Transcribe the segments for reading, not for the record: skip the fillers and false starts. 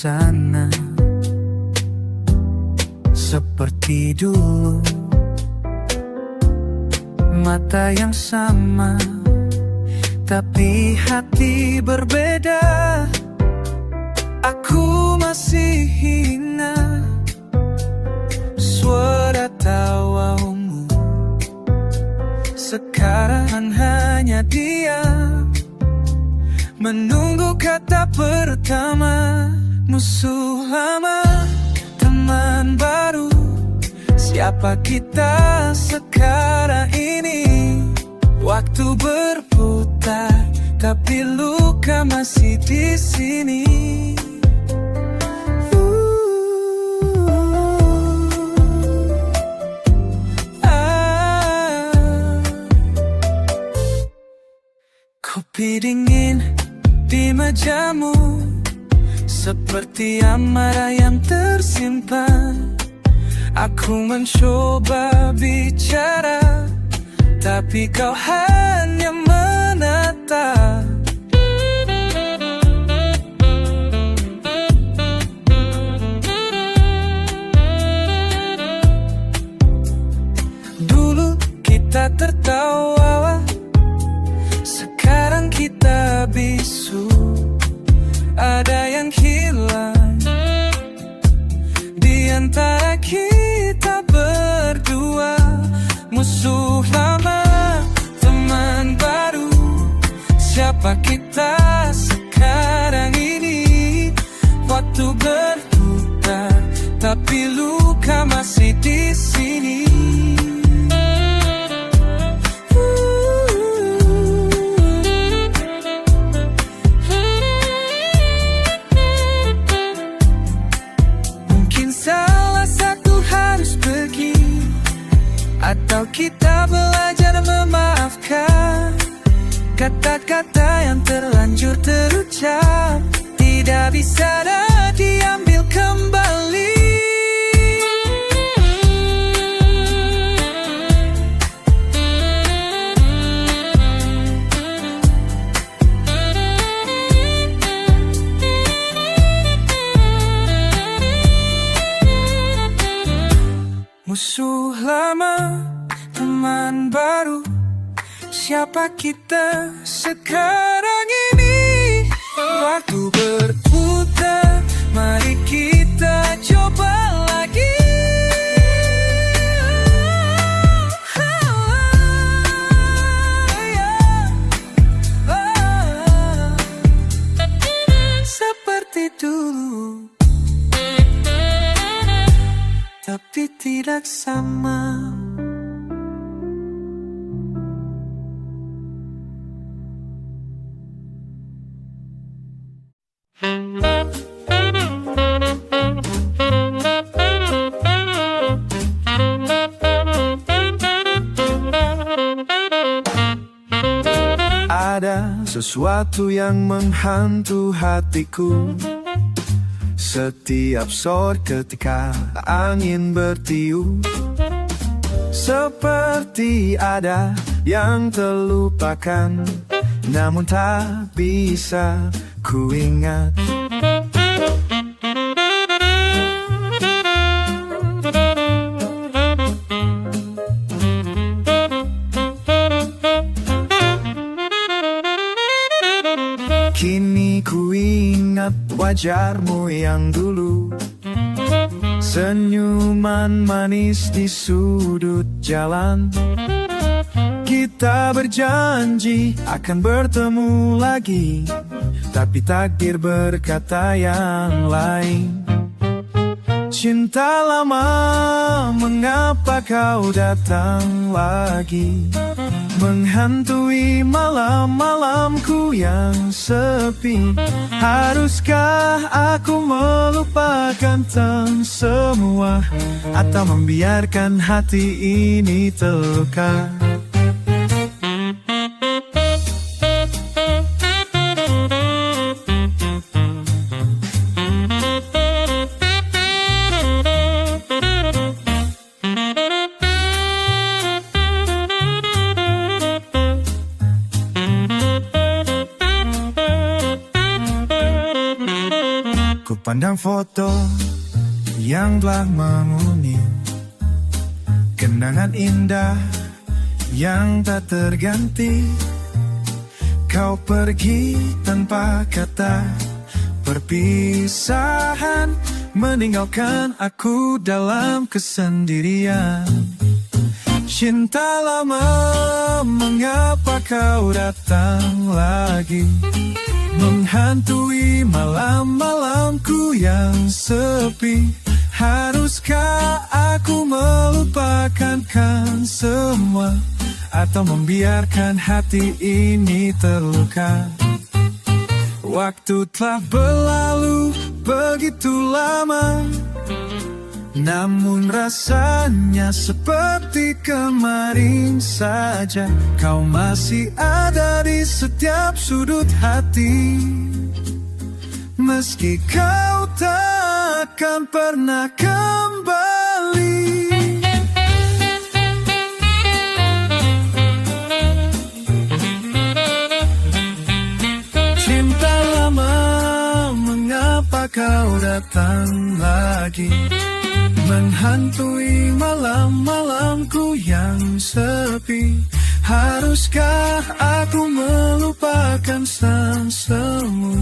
sana, seperti dulu. Mata yang sama, tapi hati berbeda. Aku masih ingat suara tawamu. Sekarang hanya diam, menunggu kata pertama. Musuh lama, teman baru, siapa kita sekarang ini? Waktu berputar, tapi luka masih di sini. Kopi dingin di mejamu, seperti amarah yang tersimpan. Aku mencoba bicara, tapi kau hanya menatap. Dulu kita tertawa, sekarang kita bisu. Ada yang hilang di antara kita berdua. Musuh lama, teman baru, siapa kita sekarang ini? Waktu berputar, tapi luka masih di sini. Mungkin salah satu harus pergi, atau kita belajar memaafkan. Kata-kata yang terlanjur terucap tidak bisa diambil kembali. Musuh lama, teman baru, siapa kita sekarang ini? Waktu berputar, mari kita coba lagi. Seperti dulu, tapi tidak sama. Ada sesuatu yang menghantu hatiku setiap sore ketika angin bertiup. Seperti ada yang terlupakan, namun tak bisa ku ingat. Kini ku ingat wajarmu yang dulu, senyuman manis di sudut jalan. Kita berjanji akan bertemu lagi, tapi takdir berkata yang lain. Cinta lama, mengapa kau datang lagi, menghantui malam-malamku yang sepi? Haruskah aku melupakan semua, atau membiarkan hati ini terluka? Pandang foto yang telah menguning, kenangan indah yang tak terganti. Kau pergi tanpa kata perpisahan, meninggalkan aku dalam kesendirian. Cinta lama, mengapa kau datang lagi, menghantui malam-malamku yang sepi. Haruskah aku melupakan semua, atau membiarkan hati ini terluka? Waktu telah berlalu begitu lama, namun rasanya seperti kemarin saja. Kau masih ada di setiap sudut hati, meski kau takkan pernah kembali. Cinta lama, mengapa kau datang lagi, menghantui malam-malamku yang sepi. Haruskah aku melupakan semu,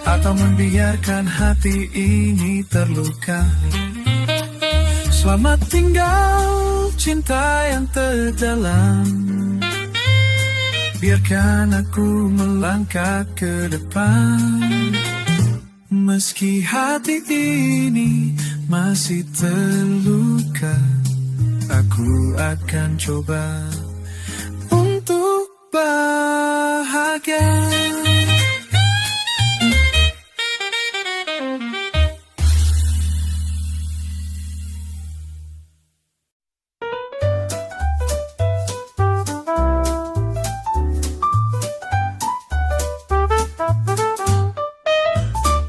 atau membiarkan hati ini terluka? Selamat tinggal cinta yang terdalam, biarkan aku melangkah ke depan. Meski hati ini masih terluka, aku akan coba untuk bahagia.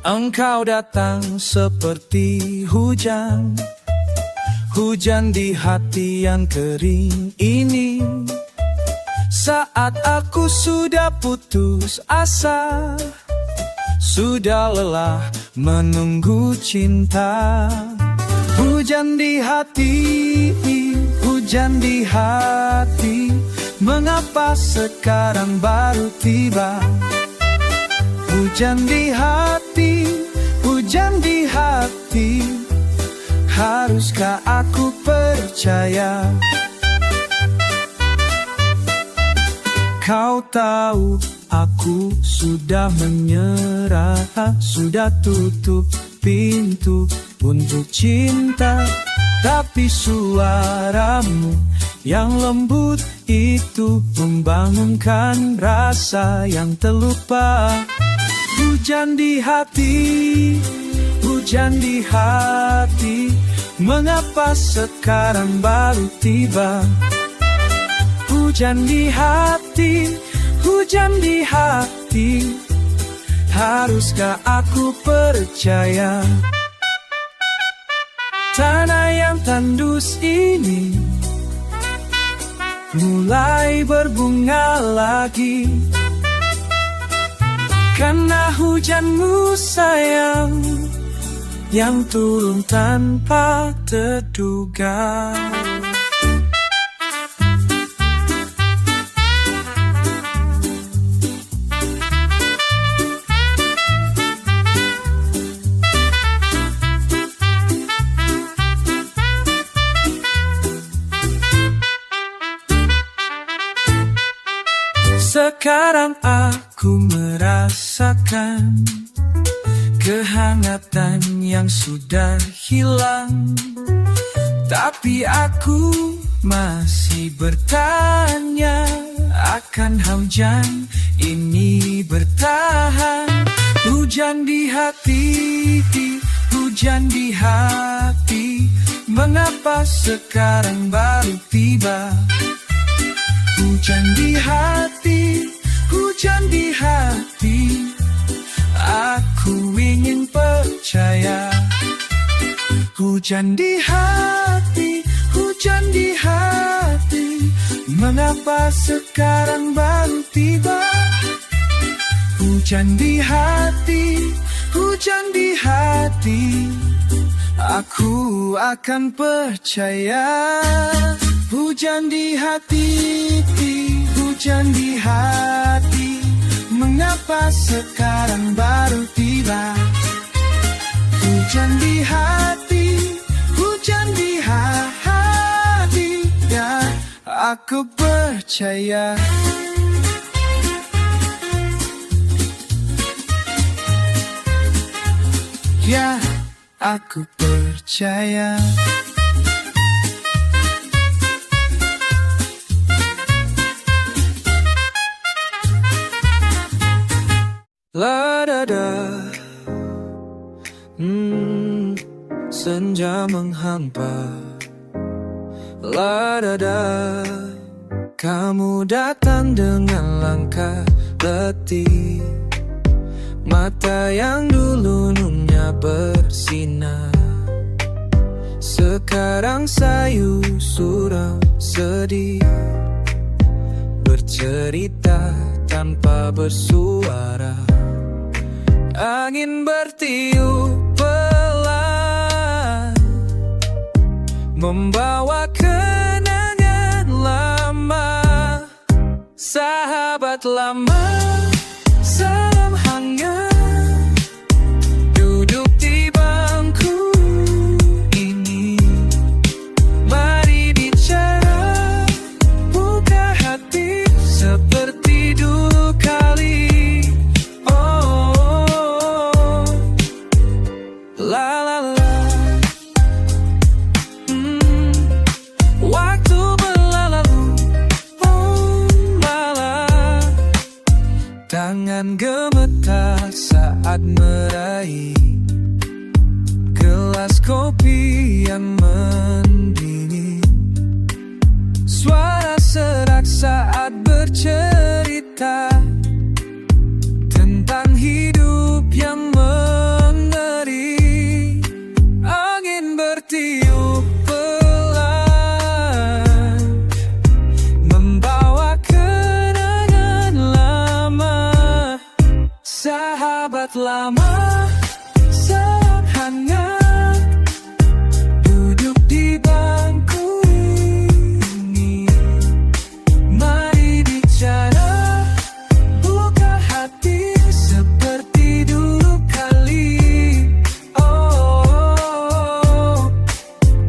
Engkau datang seperti hujan, hujan di hati yang kering ini. Saat aku sudah putus asa, sudah lelah menunggu cinta. Hujan di hati, hujan di hati, mengapa sekarang baru tiba? Hujan di hati, hujan di hati, haruskah aku percaya? Kau tahu aku sudah menyerah, sudah tutup pintu untuk cinta. Tapi suaramu yang lembut itu membangunkan rasa yang terlupa. Hujan di hati, hujan di hati, mengapa sekarang baru tiba? Hujan di hati, hujan di hati, haruskah aku percaya? Tanah yang tandus ini mulai berbunga lagi, karena hujanmu sayang, yang turun tanpa terduga. Sekarang aku merasakan kehangatan yang sudah hilang, tapi aku masih bertanya, akan hujan ini bertahan? Hujan di hati, hujan di hati, mengapa sekarang baru tiba? Hujan di hati, hujan di hati, aku ingin percaya. Hujan di hati, hujan di hati, mengapa sekarang baru tiba? Hujan di hati, hujan di hati, aku akan percaya. Hujan di hati, hujan di hati, mengapa sekarang baru tiba? Hujan di hati, hujan di hati, ya aku percaya. Ya, aku percaya. La da da, senja menghampa. La da da, kamu datang dengan langkah letih. Mata yang dulu nunnya bersinar, sekarang sayu suram sedih. Bercerita tanpa bersuara, angin bertiup pelan, membawa kenangan lama. Sahabat lama, salam hangat, duduk di bangku ini. Mari bicara, buka hati seperti dulu kali. Oh, la la la, waktu berlalu, oh malah tangan gemetar saat meraih gelas kopi yang mendingin. Suara serak saat bercerita tentang hidup yang mengeri. Angin bertiup pelan, membawa kenangan lama. Sahabat lama, salam hangat, duduk di bangku ini. Mari bicara, buka hati seperti dulu kali. Oh,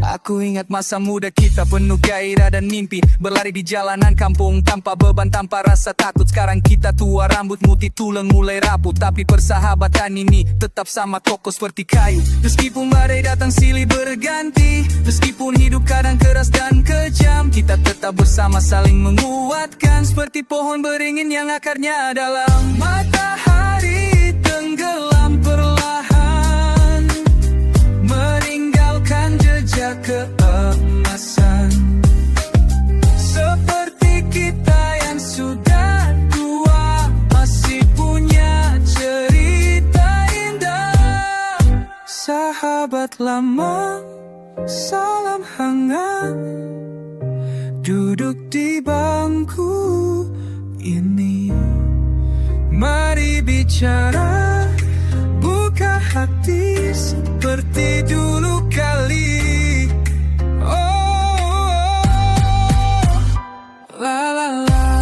aku ingat masa muda kita penuh gairah dan mimpi, berlari di jalanan kampung tanpa beban, tanpa rasa takut. Sekarang kita tua, rambut putih, tulang mulai rapuh, tapi persahabatan ini tetap sama kokoh seperti kayu. Meskipun badai datang silih berganti, meskipun hidup kadang keras dan kejam, kita tetap bersama saling menguatkan, seperti pohon beringin yang akarnya dalam. Matahari tenggelam perlahan, meninggalkan jejak keemasan. Seperti kita yang sudah tua, masih punya cerita indah. Sahabat lama, salam hangat, duduk di bangku ini. Mari bicara, buka hati seperti dulu kali. Oh, la la la,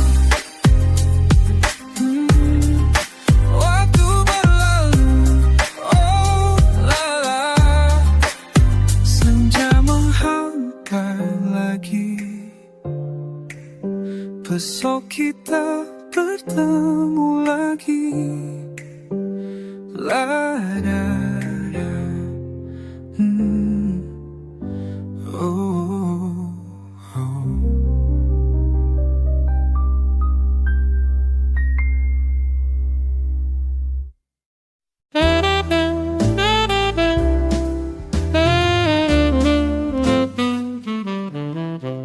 waktu berlalu, oh la la, senja menghampa lagi. Besok kita bertemu lagi. La da da, oh, oh.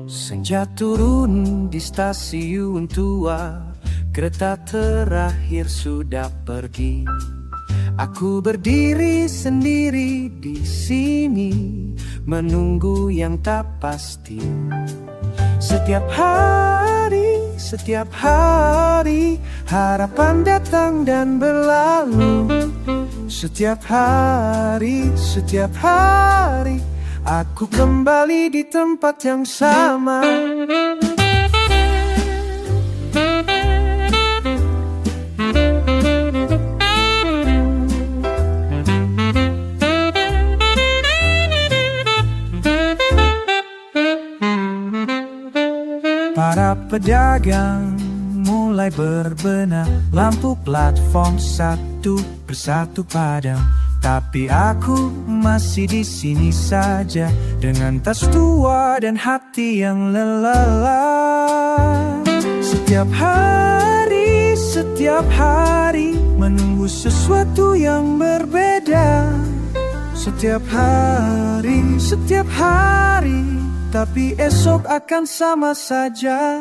Senja turun di stasiun tua, kereta terakhir sudah pergi. Aku berdiri sendiri di sini, menunggu yang tak pasti. Setiap hari, harapan datang dan berlalu. Setiap hari aku kembali di tempat yang sama. Para pedagang mulai berbenah, lampu platform satu persatu padam. Tapi aku masih di sini saja, dengan tas tua dan hati yang lelah. Setiap hari menunggu sesuatu yang berbeda. Setiap hari, tapi esok akan sama saja.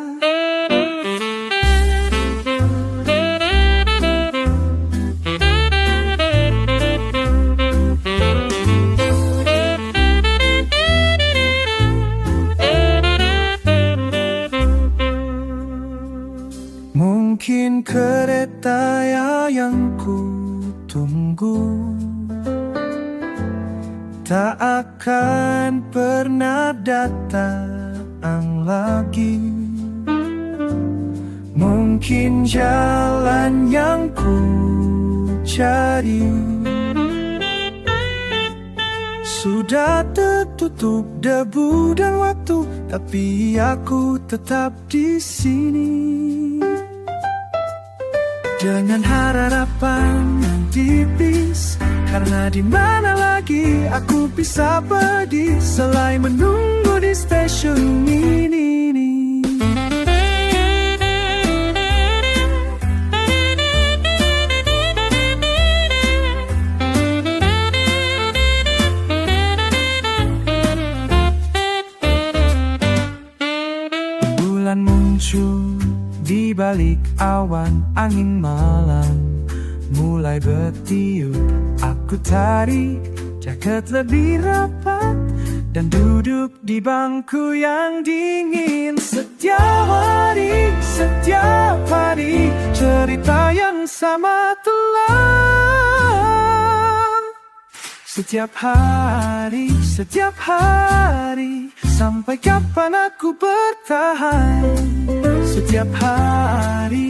Mungkin kereta yang ku tunggu tak akan pernah datang lagi. Mungkin jalan yang ku cari sudah tertutup debu dan waktu, tapi aku tetap di sini. Dengan harapan yang tipis, karena di mana lagi aku bisa pergi selain menunggu di stasiun ini. Bulan muncul di balik awan, angin malam mulai bertiup. Aku tarik jaket lebih rapat dan duduk di bangku yang dingin. Setiap hari cerita yang sama telah. Setiap hari, sampai kapan aku bertahan? Setiap hari,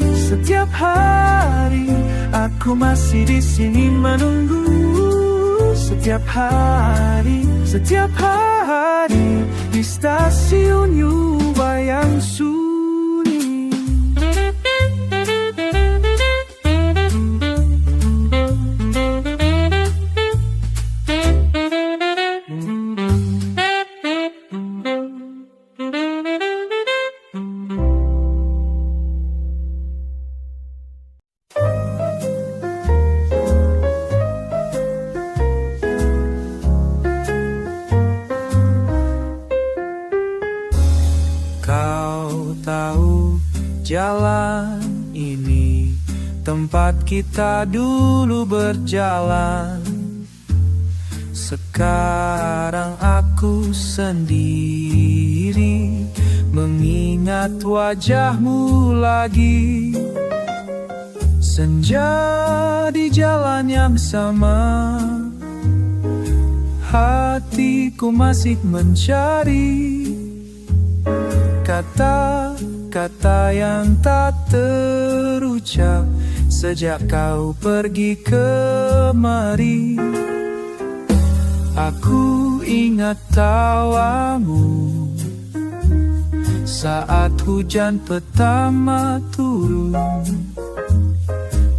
aku masih di sini menunggu. Setiap hari, di stasiun Yuba yang sunyi. Jalan ini tempat kita dulu berjalan. Sekarang aku sendiri mengingat wajahmu lagi. Senja di jalan yang sama, hatiku masih mencari kata yang tak terucap sejak kau pergi kemari. Aku ingat tawamu saat hujan pertama turun.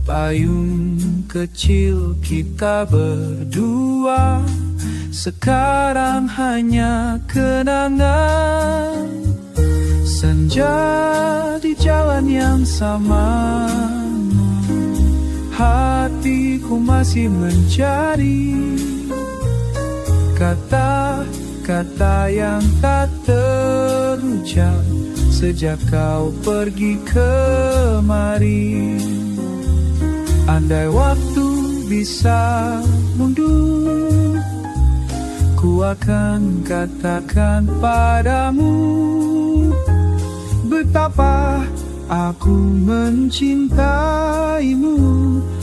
Payung kecil kita berdua sekarang hanya kenangan. Senja di jalan yang sama, hatiku masih mencari kata-kata yang tak terucap sejak kau pergi kemari. Andai waktu bisa mundur, ku akan katakan padamu betapa Aku mencintaimu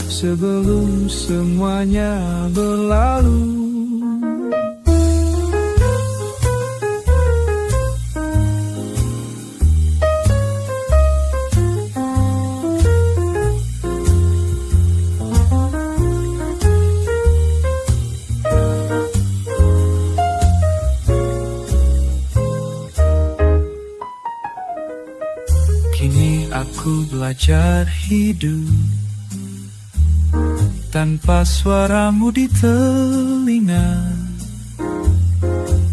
sebelum semuanya berlalu. Kini aku belajar hidup tanpa suaramu di telinga.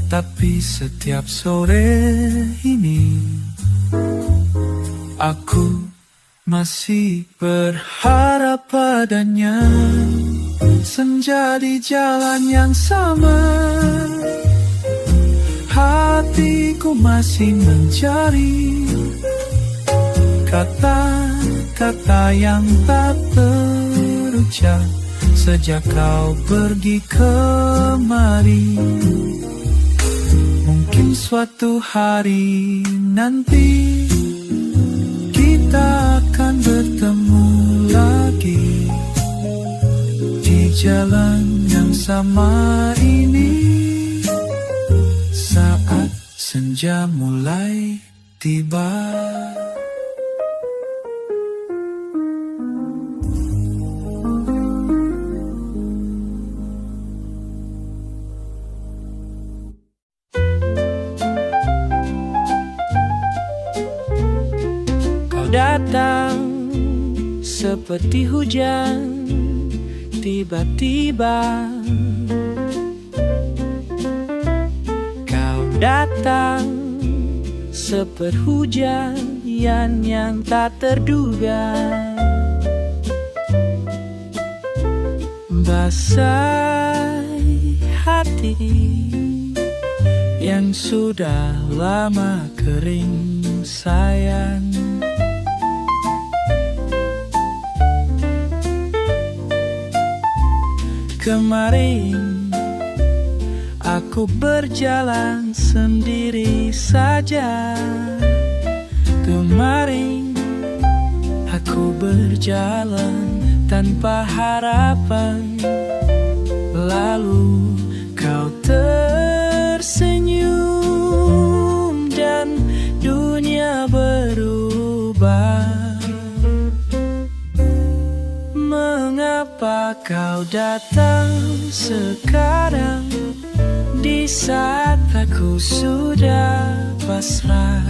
Tapi setiap sore ini aku masih berharap padanya. Senja di jalan yang sama, hatiku masih mencari kata-kata yang tak terucap sejak kau pergi kemari. Mungkin suatu hari nanti kita akan bertemu lagi di jalan yang sama ini, saat senja mulai tiba. Datang seperti hujan, tiba-tiba kau datang seperti hujan yang tak terduga. Basahi hati yang sudah lama kering, sayang. Kemarin aku berjalan sendiri saja. Kemarin aku berjalan tanpa harapan. Lalu kau tersenyum dan dunia berubah. Mengapa kau datang sekarang, di saat aku sudah pasrah?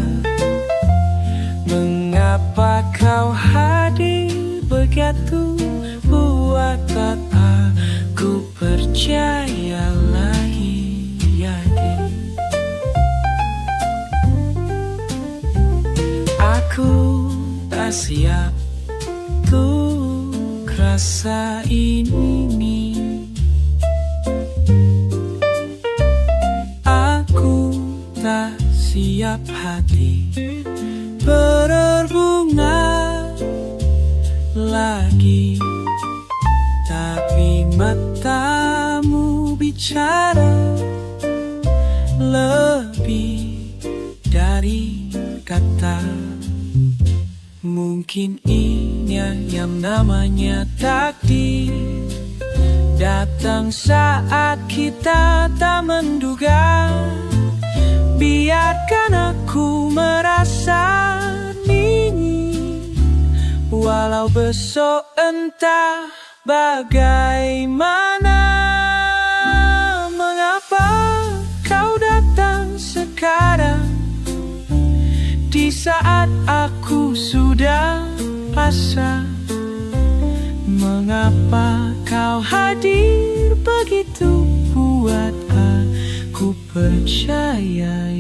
Mengapa kau hadir begitu buat aku percaya lagi, yakin? Aku tak siap tuh rasa ini. Aku tak siap hati berbunga lagi. Tapi matamu bicara lebih dari kata. Mungkin ini yang namanya takdir, datang saat kita tak menduga. Biarkan aku merasa ini, walau besok entah bagaimana. Mengapa kau datang sekarang, di saat aku sudah pasrah? Mengapa kau hadir begitu buat aku percaya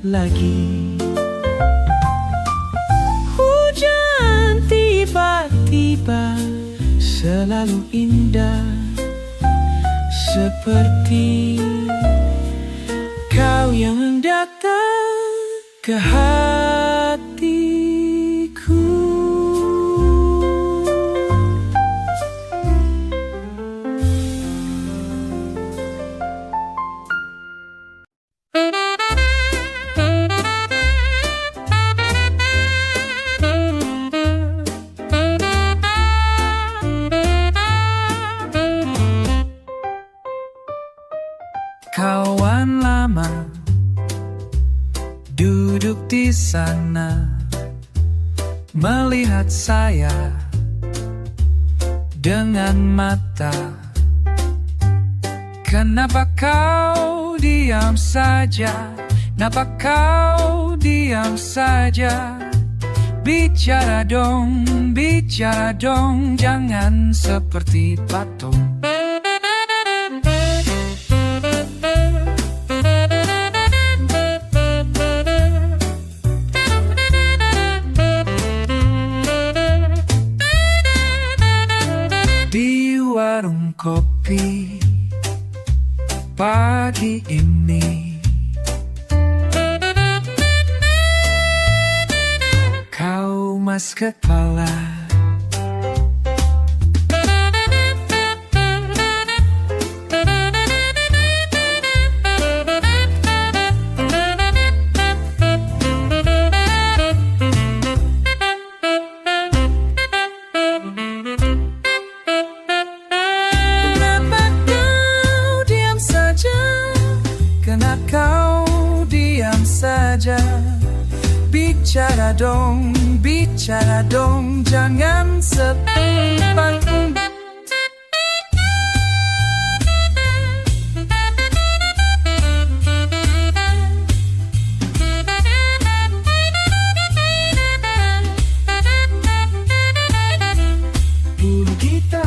lagi? Hujan tiba-tiba selalu indah, seperti kau yang datang ke hatiku. duduk di sana, melihat saya dengan mata. Kenapa kau diam saja? Kenapa kau diam saja? Bicara dong, jangan seperti patung. Di warung kopi pagi ini, kau mas kepala. Kenapa kau diam saja? Bicara dong, jangan seperti patung. Bulu kita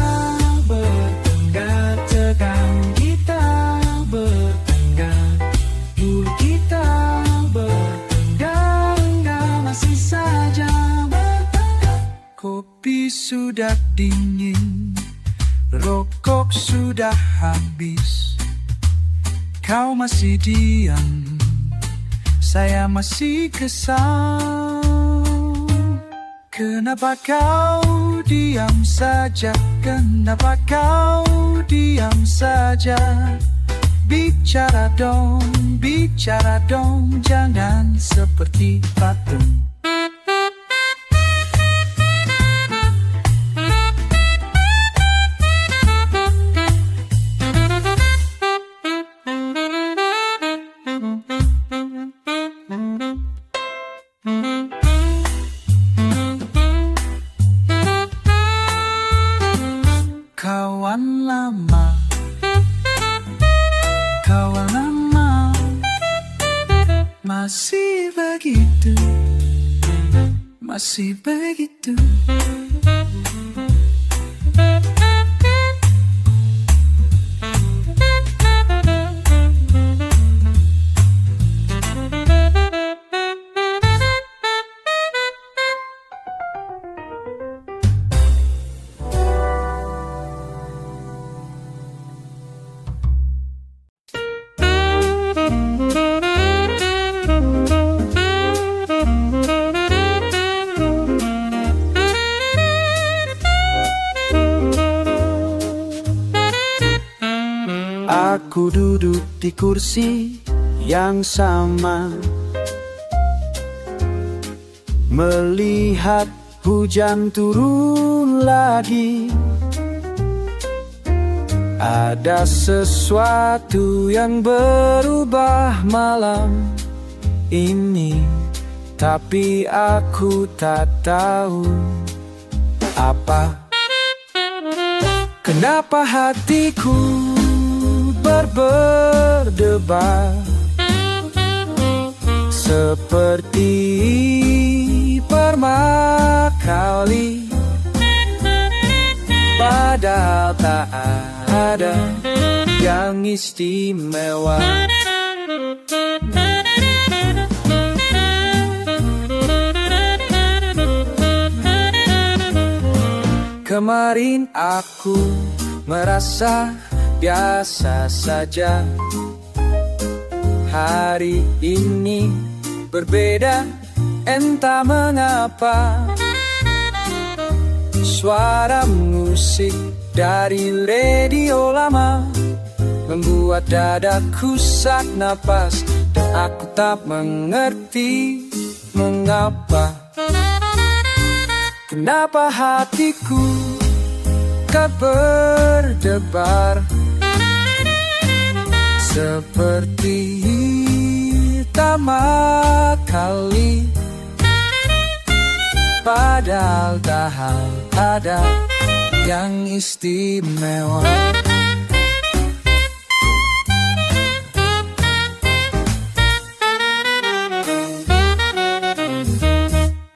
bertengkar, tegang kita bertengkar. Bulu kita bertengkar, masih saja bertengkar. Kopi sudah dingin, rokok sudah habis. Kau masih diam, saya masih kesal. Kenapa kau diam saja? Kenapa kau diam saja? Bicara dong, jangan seperti patung. Kawan lama, masih begitu. Aku duduk di kursi yang sama, melihat hujan turun lagi. Ada sesuatu yang berubah malam ini, tapi aku tak tahu apa. Kenapa hatiku berdebar seperti permakali, padahal tak ada yang istimewa. Kemarin aku merasa biasa saja, hari ini berbeda, entah mengapa. Suara musik dari radio lama membuat dadaku sak napas, dan aku tak mengerti mengapa. Kenapa hatiku tak berdebar seperti pertama kali. Padahal tak ada yang istimewa.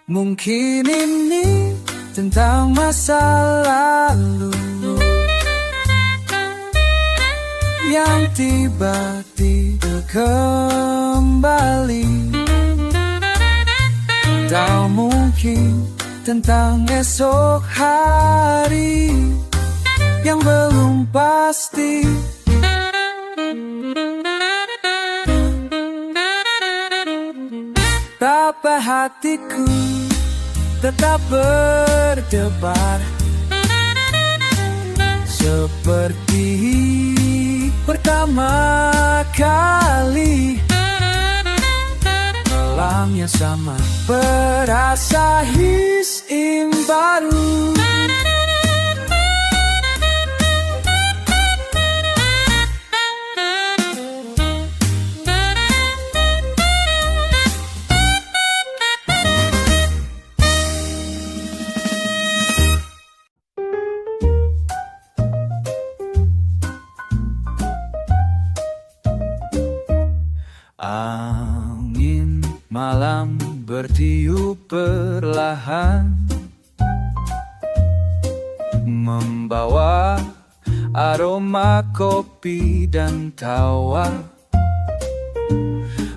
Mungkin ini tentang masa lalu yang tiba-tiba kembali. Tak mungkin tentang esok hari yang belum pasti. Tapi hatiku tetap berdebar, seperti pertama kali. Malam yang sama, berasa hising baru. Angin malam bertiup perlahan, membawa aroma kopi dan tawa.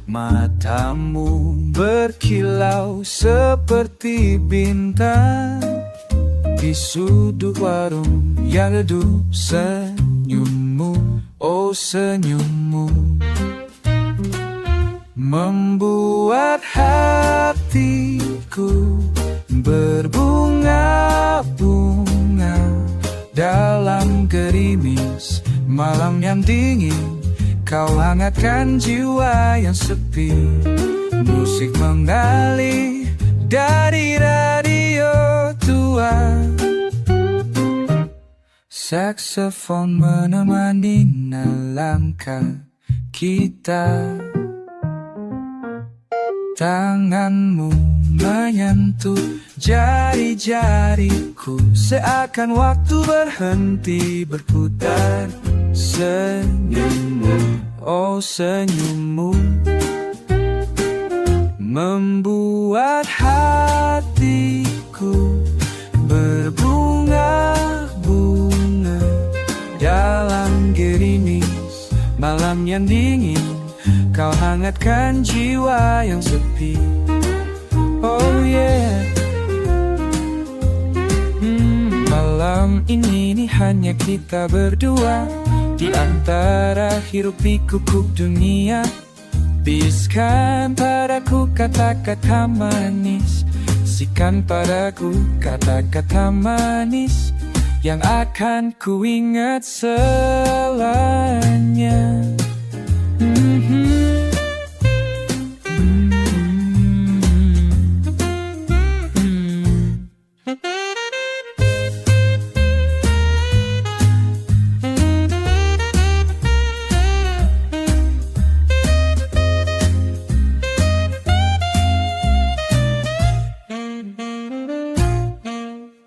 Matamu berkilau seperti bintang di sudut warung yang redup. Senyummu, oh senyummu, membuat hatiku berbunga-bunga dalam gerimis malam yang dingin. Kau hangatkan jiwa yang sepi. Musik mengalir dari radio tua, saksofon menemani langkah kita. Tanganmu menyentuh jari-jariku, seakan waktu berhenti berputar. Senyummu, oh senyummu, membuat hatiku berbunga-bunga dalam gerimis malam yang dingin. Kau hangatkan jiwa yang sepi. Oh yeah. Malam ini hanya kita berdua, di antara hiruk pikuk dunia. Bisikkan padaku kata-kata manis, bisikan padaku kata-kata manis yang akan ku ingat selamanya.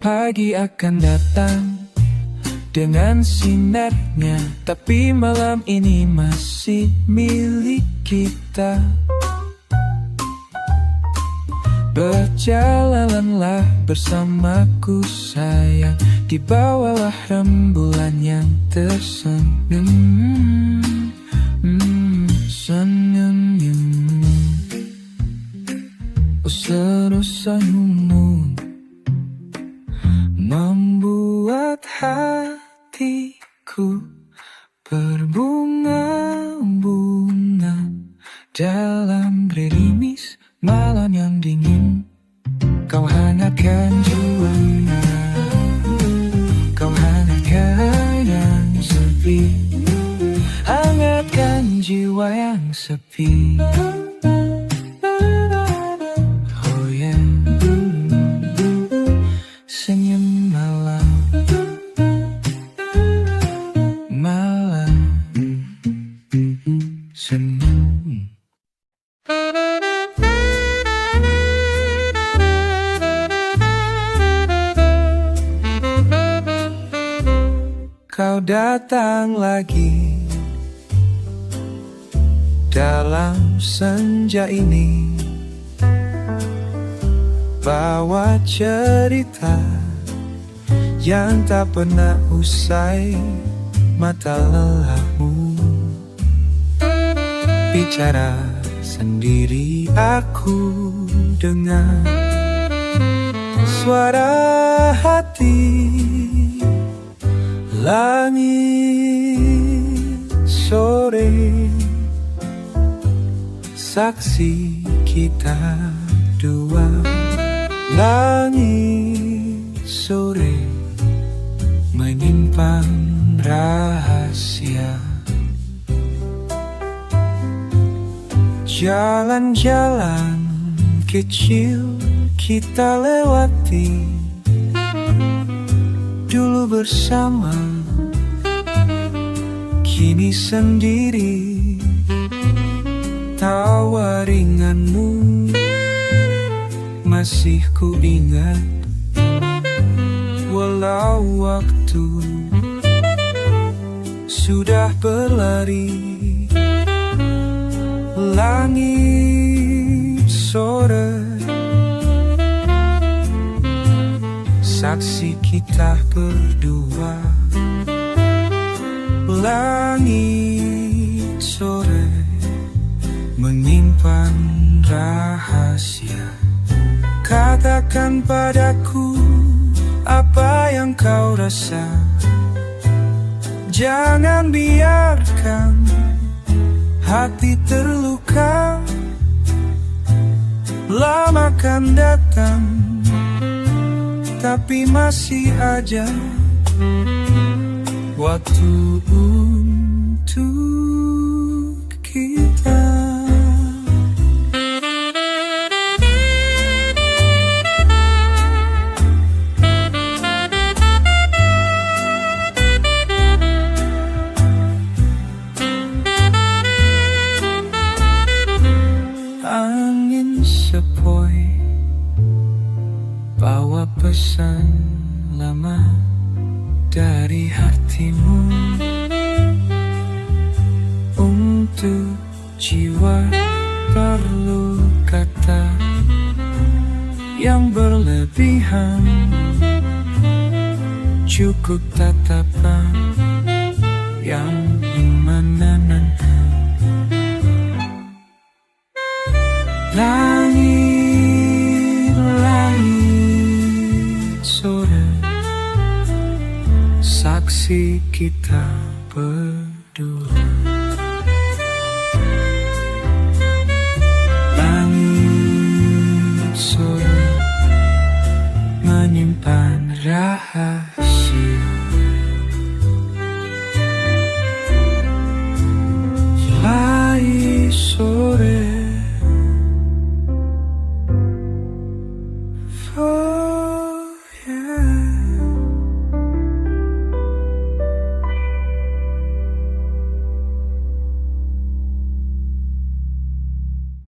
Pagi akan datang dengan sinarnya, tapi malam ini masih milik kita. Berjalanlah bersamaku sayang, di bawah rembulan yang tersenyum. Senyum-nyum, oh senyummu membuat hatiku berbunga-bunga dalam gerimis malam yang dingin. Kau hangatkan jiwa, kau hangatkan yang sepi, hangatkan jiwa yang sepi. Oh yeah. Senyum malam, malam, senyum. kau datang lagi dalam senja ini, bawa cerita yang tak pernah usai. Mata lelahmu bicara sendiri, aku dengar suara hati. Langit sore, saksi kita dua. Langit sore menyimpan rahasia. Jalan-jalan kecil kita lewati dulu bersama, kini sendiri. Tawa ringanmu masih ku ingat, walau waktu sudah berlari. Langit sore, saksi kita berdua. Langit sore menyimpan rahasia. Katakan padaku apa yang kau rasa. Jangan biarkan hati terluka. Lama kan datang, tapi masih aja waktu untuk kita. Angin sepoi bawa pesan lama dari hatimu untuk jiwa. Perlu kata yang berlebihan, cukup tatapan yang menenangkan. Langit sore, saksi kita berdua.